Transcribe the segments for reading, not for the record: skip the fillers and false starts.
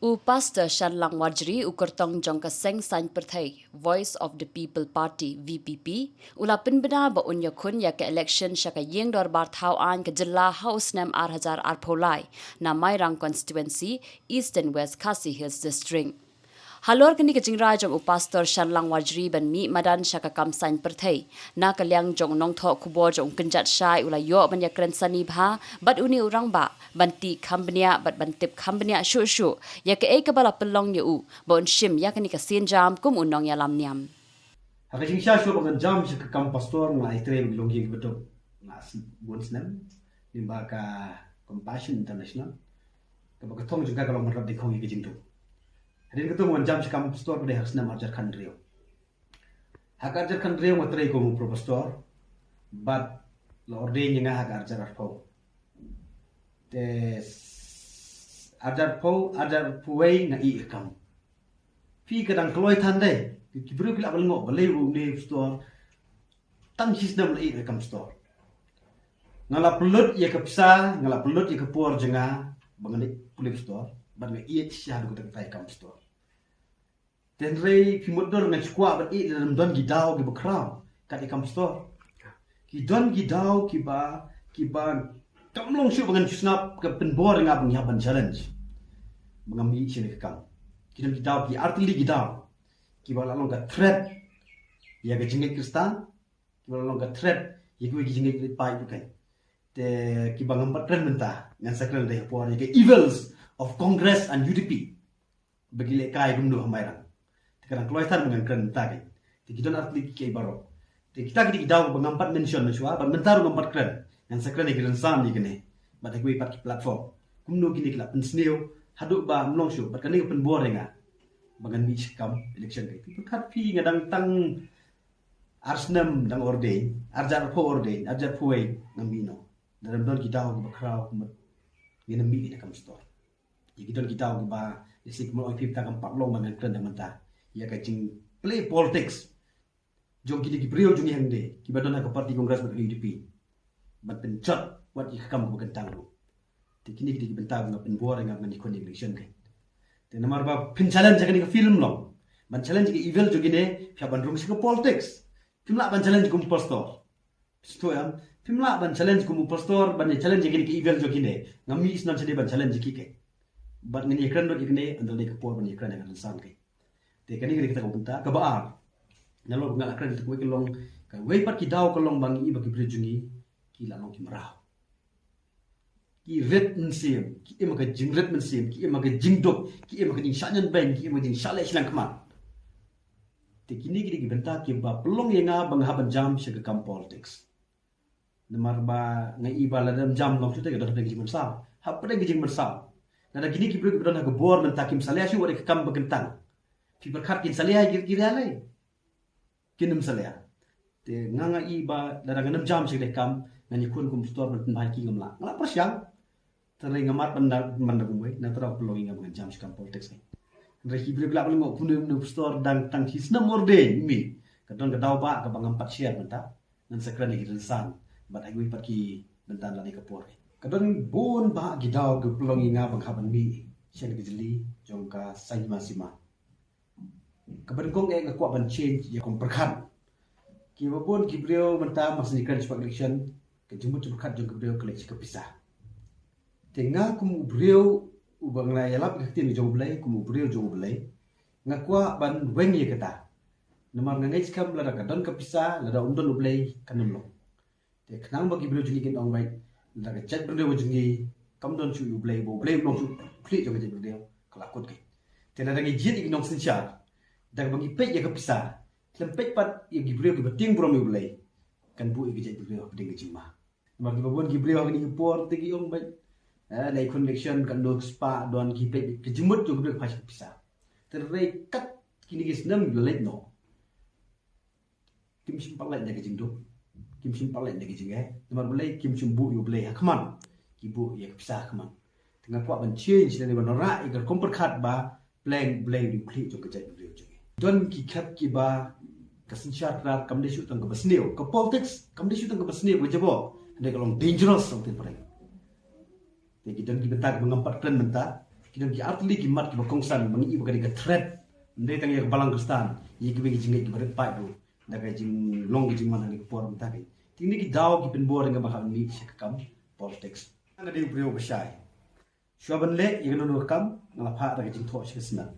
Pastor Shanlang Wajri ukertong jong kaseng san perthai Voice of the People Party VPP ulapin bena ba unya khun ya ke election shaka yeng dor bar thau an ke jilla house nam ar pholai na Mairang constituency East and West Khasi Hills district. Halor kini ke jingra jong upastor Shanlang Wajri ban mi madan shaka kam san perthai na kalyang jong nong tho kubo jong kenjat shai ula yo ban ya kren sani bha bat uni urang ba banti khambnia bat bantip khambnia shu shu ya ke e kabala pelong ye u bon shim ya kini ka sin jam kum unong ya lam niam. Hakajing siya siya bangan jam siya kam pastor nga itre bilonggi betul nga bunsnem limba ka Compassion International ka bagatong juga kalau merap di kongi kejing tu. Hadin ketemu jam siya kam pastor pada haksna marjar khandrio. Hakarjar khandrio matre ko mu pastor but lorde nga hakarjar arpo. Tes ajar puwei nga ikam. Fi kadang kloy thandai kibru kila balngo balai room ni store tang sistem lai rekam store ngala pelut ya kapsa ngala pelut ya kapor jenga bangani kulip store ban me iet sia du tak kam store ten rei kimodor na chukwa ban i dalam don gidau gi bakraw ka kam store ki don gidau ki ba kamlong shu bangan snap ka penbor nga bang ya ban challenge bangami sini kam ki don gidau ki artili gidau kiba lalong ka threat ya ga jingit kristan kiba lalong ka threat ya ga jingit pai bukan te kiba ngampat trend menta ngan sakral de por ya evils of Congress and UDP bagi le kai dum do hamairang te kan kloitan ngan kren ta ke te kidon artli ke baro te kita ki daw ngampat mention na chua ban mentar ngampat kren ngan sakral de kren sam ni kene ba te kui pat platform kumno kini kla pensneo hadu ba mlong shu bat kan ni pen borenga bagan mi kam election kai tu kat pi ngadang tang arsnam dang orde arjar po orde arjar puai ngamino dalam don kita ho bakrau mat ngena mi ina kam store ya kita kita ho ba isik mo ip ta kam paklong mangan kren dang menta ya ka jing play politics jong kidi gibriyo jong yang de ki badon ka parti kongres bat UDP bat pencot wat ikam ko gantang lu tikini kidi bentang ngapen bore ngapen ikon election kai te namar ba pin challenge jagani ka film long ban challenge ki evil jogine phya ban rung sik politics pimla ban challenge kum pastor sto yam pimla ban challenge kum pastor ban challenge jagani ki evil jogine ngami isnan chede ban challenge ki ke ban ngani ekran do ikne andal de ka por ban ekran ngan san ke te kani kita ka bunta ka baar nalo ngal akran te ko long ka wei pat ki daw ka long bang i ba ki brejungi ki la long ki marau ki red mensim ki emaga jing red mensim ki emaga jing dok ki emaga jing shanyan bang ki emaga jing shale silang kmat te kini ki benta ki ba pelong yenga bang haban jam sega kam politics namar ba ngai ibala dam jam ngom tu te ga dot jing mensa ha pada jing mensa nada kini ki bro bron ha bor menta kim salya shu wore kam bagentang fi berkhat kin salya kira lai kinum salya te nganga iba dara ganam jam sega kam ngani kun kum store ben bhai ki ngamla ngala persyang terai ngamat mandang gue na tera pelongi ngabangan jam sekam politics ni rehi beli belak belak kunum nu store dan tang hisna morde mi kadon kadau ba ka bangam pat share menta nan sakran ni san bat agui pat ki bentan la ni kapor kadon bon ba gidau ke pelongi ngabang haban mi shen ke jeli jongka sima sima kaban kong e ngakwa ban change ya kong perkhan ki babon ki brio menta mas ni kan election ke jumut perkhat jong ke brio kolek ke pisah tenga kumu brio ubang la yalap khatin jong blai kumu brio jong blai ngakwa ban weng ye kata namar ngai skam la ka don ka pisa la da undon blai kanum lo te khnang bagi brio jungi kin ong bai la ka chat brio jungi kam don chu blai bo blai lo chu khli jong je brio kala kot ke te la ngai jit ignong sin cha da bagi pe ye ka pisa lem pe pat ye gi brio ki bating bro mi blai kan bu ye je brio ding ke jima namar ki babon gi brio ni por te gi ong bai lai connection kan do spa don ki pe ke jimut jo gbe phas pisa terre kat kini gis nam let no kim sim palai de ke jingdo kim sim palai de ke jinge namar blai kim sim bu yo blai hakman ki bu ye pisa hakman tengah kwa ban change ne ban ra i gar komper khat ba blank blai du kli jo ke jai du jo don ki khat ki ba kasin shat ra kam de shu tang ka basneo ka politics kam de shu tang ka basneo bo jabo ande kalong dangerous something pare te kita bentak mengempat kren bentak Kita ki artli ki mat ki bakongsan mangi iba kadi ka threat. Ndai tang ya balang kristan. Ye ki bengi jingai ki baret pai do. Daga jing long ki jing mana ni por mta ki. Tingni ki daw ki pen bor nga bakal mi kam politics. Nga di brio besai. Shuaban le ye no kam ngala pha daga jing tho shikasna.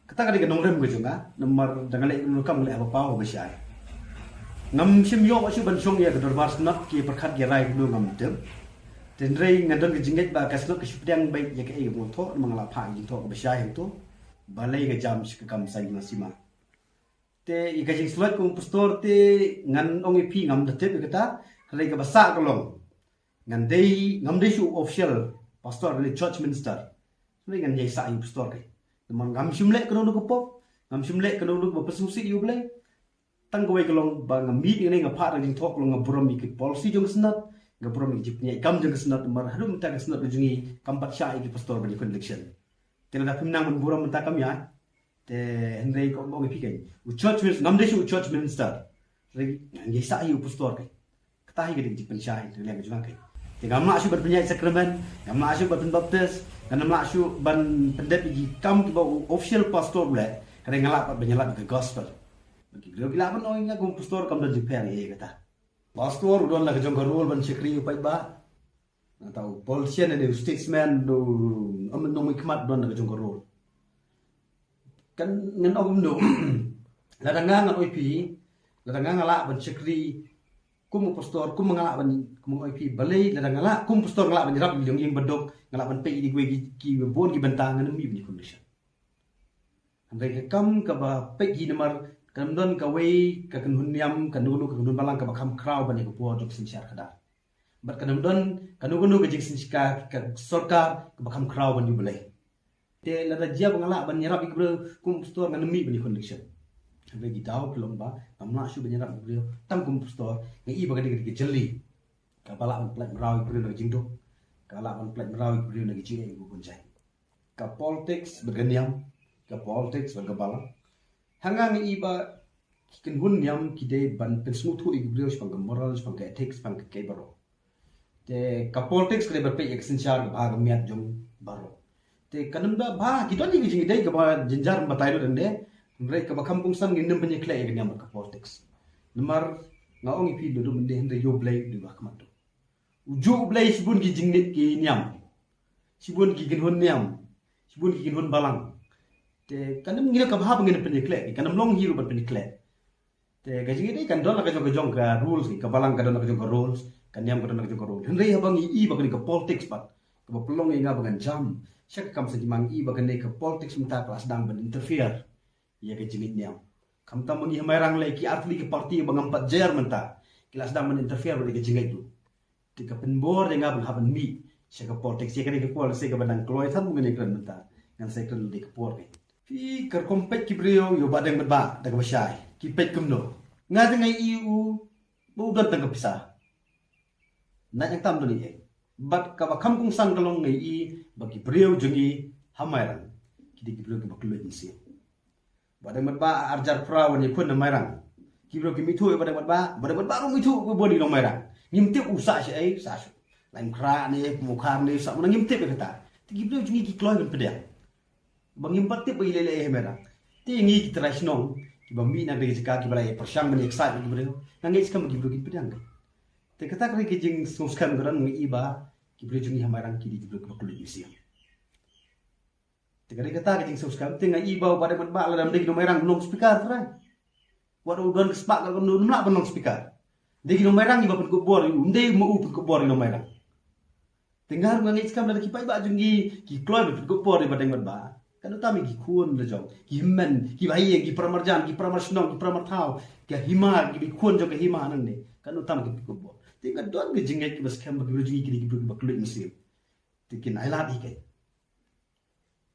Kata kadi ka nongrem ko junga nomor daga le no kam le apa pa besai. Ngam sim yo asu ban song ya ka dorbar snap ki perkhat ge rai no ngam tem. Tenrei ngadon ke jinget ba kasno ke syupriang baik ya ke e motor mangala pha jing tho ka besai itu balai ga jam sikam sai masima te i ga jing slot kum pastor te ngan ong pi ngam de te kata kale ga basa ka long ngan dei ngam dei su official pastor le church minister le ngan yai sa i pastor kai man ngam simle ka no ko pop ngam simle ka no ko pasusi yu ble tang ko ka long ba ngam mi ni nga pha ra jing tho ka long ngam mi ki policy jong snat ngam mi jip ni kam jong snat mar hadum ta ka snat jungi kampat sha i ki pastor ba ni conviction Tena dah pimnang menburang mentah kami ya. Te Henry kau mau ngepikai. Church minister, nam desu church minister. Lagi ngai sa ayu pastor kai. Ketahi ke di pensyai tu liang juang kai. Te ngam nak asu berpenyai sakramen, ngam nak asu berpenbaptis, ngam nak asu ban pendep di kam ki bau official pastor bule. Kadang ngalap bernyalap ke gospel. Bagi beliau bila pun orang ngam pastor kam dan jiper ye kata. Pastor udon lah ke jong role ban sekri upai ba. Atau politician ada statesman do amen no hikmat don daga jong role kan ngan om no ladanga ngan oi pi ladanga ngala ban sekri kum pastor kum ngala ban kum oi pi balai ladanga la kum pastor ngala ban rap liong yang bedok ngala ban pe di gue ki bon ki bentang ngan mi ni condition andai kam ka ba pe gi namar kan don ka wei ka kan hunyam kan nu ka kan balang ka ba kam kraw ban ko po jok sin syar kada Bat kanam don kanu ke jing sinska ka sorka ka bakam kraw ban yubelai. Te la rajia bangala ban nyarap ikbro kum store ngan mi bani connection. Habe gi daw kelong ba kamna shu ban nyarap ikbro tam kum store ngi i bagadi ke jeli. Ka bala ban plat meraw ikbro na jing do. Ka la ban plat meraw ikbro na jing ai bu kunjai. Ka politics berganiam ka politics bergabala. Hanga ngi i ba kin hun nyam kide ban pensmutu ikbro spang moral spang ethics spang ke baro. Te ka politics kle berpe eksensial ka bhag miat jong baro te kanam da ba kita ni jing dai ka ba jinjar batai do dende mre ka bakam kung san ngin penye kle ek nyam ka politics numar ngaong ipi do mende hende yo blai du ba kamat uju blai sibun ki jing nit ki nyam sibun ki gin hon nyam sibun ki gin hon balang te kanam ngira ka ba ngin penye kle kanam long hiru ba penye kle te ga jing dai kan don la ka jong ka rules ka balang ka don ka jong ka rules kanyam kadang nak jongkor. Henry abang i bagai ke politics pat. Ke pelong inga bagan jam. Syak kam sa dimang i bagai ke politics minta kelas dang ban interfere. Ia ke jingit niam. Kam tam mangi hamerang lai ki atli ke parti bang 4 jer menta. Kelas dang ban interfere bagi ke jingit tu. Tika penbor inga bang haban mi. Syak ke politics ia ke pol se ke bandang kloy tham mengenai kran menta. Ngan se kran di ke por ke. Fi ker kompet ki brio yo badang ba daga basyai. Ki pet kumno. Nga ngai EU bu dan tang pisah. Nak yang tam dulu ni, bat kaba kam kung sang kalong ngai i bagi beliau jungi hamairan, kidi beliau kaba keluar insi. Badang ba arjar perawan ni pun hamairan, kidi beliau kimi tu badang ba rum itu bodi hamairan. Ngimtip usah si ai sasu, lain kra ni muka ni sak mana ngimtip kata. Kidi beliau jungi ki keluar ben pedang. Bang ngimpat tip bagi lele hamairan. Ti ngi kita rasnong, kiba mi nak bagi jika kiba lai persang ben excite bagi beliau. Nangis kam bagi beliau ki pedang. Te kata kali kijing smuskan geran ngi iba ki beliau jungi hamairan ki di beliau kaba keluar insi. Te kata kijing smuskan te ngai iba badang ba la dam degi hamairan nong speaker trai. Waduh don kespak kalau nong nak benong speaker. Degi hamairan iba pun kubor unde mau pun kubor hamairan. Tengah ngai skam la ki pai ba jungi ki keluar pun kubor badang ba. Kan utami ki kun le jong ki men ki bai ki pramarjan ki pramarshnom ki pramarthau ki hima ki kun jong ki hima nang ne kan utami ki kubor. Tinggal don ke jingai ki bas kam bagi jungi ki ki baklut mesin. Tikin ailat ikai.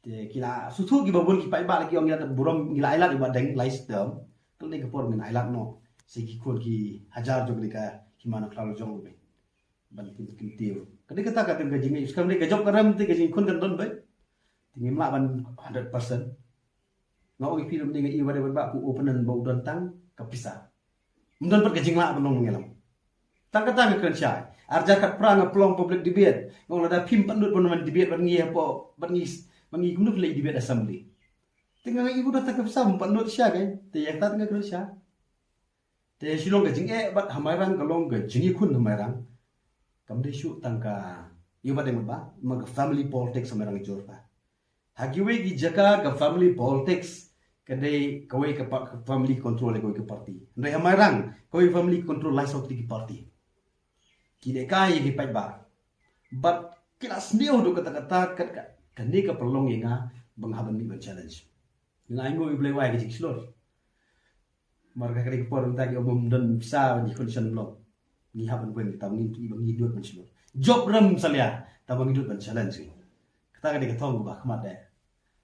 Te kila susu ki babon ki pai ba lagi ong ya burom kila ailat iba deng lais dam. Kal ne ke por min ailat no. Se ki kun ki hajar jog ni ka himana klalo jong be. Ban kin tiu. Kade kata ka tem ke jingai skam ne ke job karam te ke jing kun kan don be. Tingin ma ban 100%. Ngau ki film ni iwa de ba ku openan bau don tang kapisa. Mundon per ke jingla ban nong ngelam. Tang kata ke kan syai. arja kat prang pelong public debate ngong lada pim pandut pon debate ban ngi apa ban ngi gumnu le debate assembly tinggal ibu dah tak sam pandut sia ke te yak ta tengah sia te silong ga jing bat hamarang kalong ga jingi kun hamarang kam de shu tangka yu ba deng ba mag family politics hamarang jor pa hagiwe gi jaka ga family politics kadai kawai ke family control kawai ke party ndai hamarang kawai family control lai sok ti party kide kai ki pai ba but kila sneu do kata-kata kan ni ka perlong inga banghaban ni challenge ngai ngoi blai wai ki slor marga kali por ta ki omum dan sa ni condition blog ni haban wen ta ni ti bang hidut ban slor job ram salia ta bang hidut ban challenge kata ka de ka thong ba khmat de